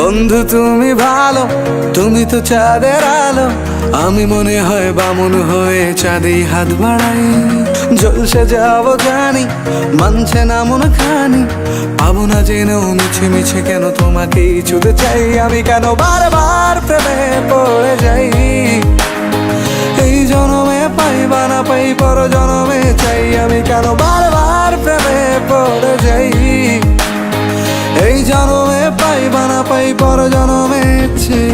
বন্ধু তুমি ভালো, তুমি তো চাঁদের আলো। আমি মনে হয় বামুন হয়ে চাঁদেই হাত বাড়াই। জলসে যাবো জানি, মানছে না মন খানি। পাবো না জেনেও মিছে মিছে কেন তোমাকেই ছুতে চাই। আমি কেন বারবার প্রেমে পড়ে যাই। এই জনমে পাই বা না পাই, পর জনমে চাই। আমি কেন বারবার প্রেমে পড়ে যাই। এই জনমে পাই বা না পাই, পর জনমে চাই।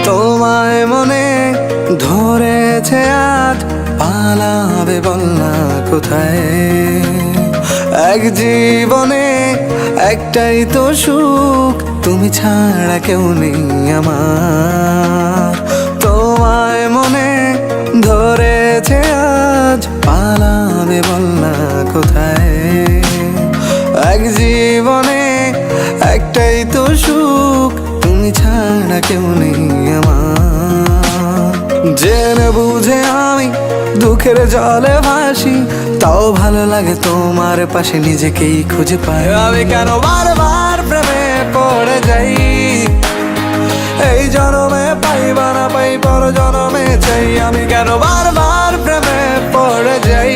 তোমায় মনে ধরেছে আজ, পালাবে বল না কোথায়। এক জীবনে একটাই তো সুখ, তুমি ছাড়া কেউ নেই আমার। তোমায় মনে ধরেছে আজ, পালাবে বল না কোথায়। এক জীবনে একটাই তো সুখ, তুমি ছাড়া কেউ নেই আমার। জেনে বুঝে আমি দুঃখের জলে ভাসি, তাও ভালো লাগে তোমার পাশে নিজেকেই খুঁজে পাই। আমি কেন বারবার প্রেমে পড়ে যাই। এই জনমে পাই বা না পাই, পর জনমে চাই। আমি কেন বারবার প্রেমে পড়ে যাই।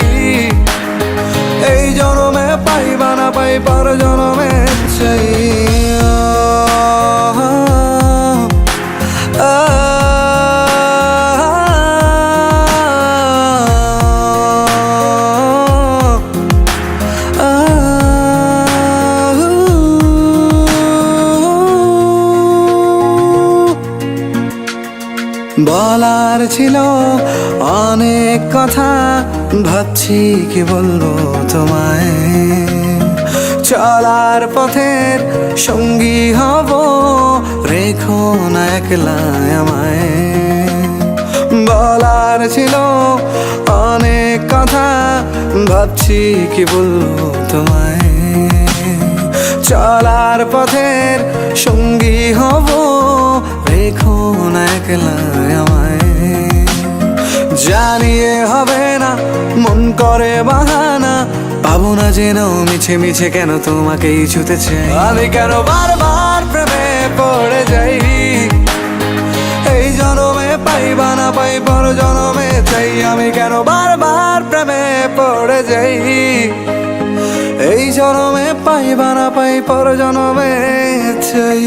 এই জনমে পাই বা না পাই, পর জনমে চাই। বলার ছিল অনেক কথা, ভাবছি কি বলবো তোমায়। চলার পথের সঙ্গী হব, রেখো না একলা আমায়। বলার ছিল অনেক কথা, ভাবছি কি বলবো তোমায়। চলার পথের সঙ্গী হব, রেখো না একলা আমায়। জানিয়ে হবে না, মন করে বাহানা। পাবো না জেনেও মিছে মিছে কেন তোমাকেই ছুতে চাই। আমি কেন বারবার প্রেমে পড়ে যাই। এই জনমে পাই বা না পাই, পর জনমে চাই। আমি কেন বারবার প্রেমে পড়ে যাই। এই জনমে পাই বা না পাই, পর জনমে চাই।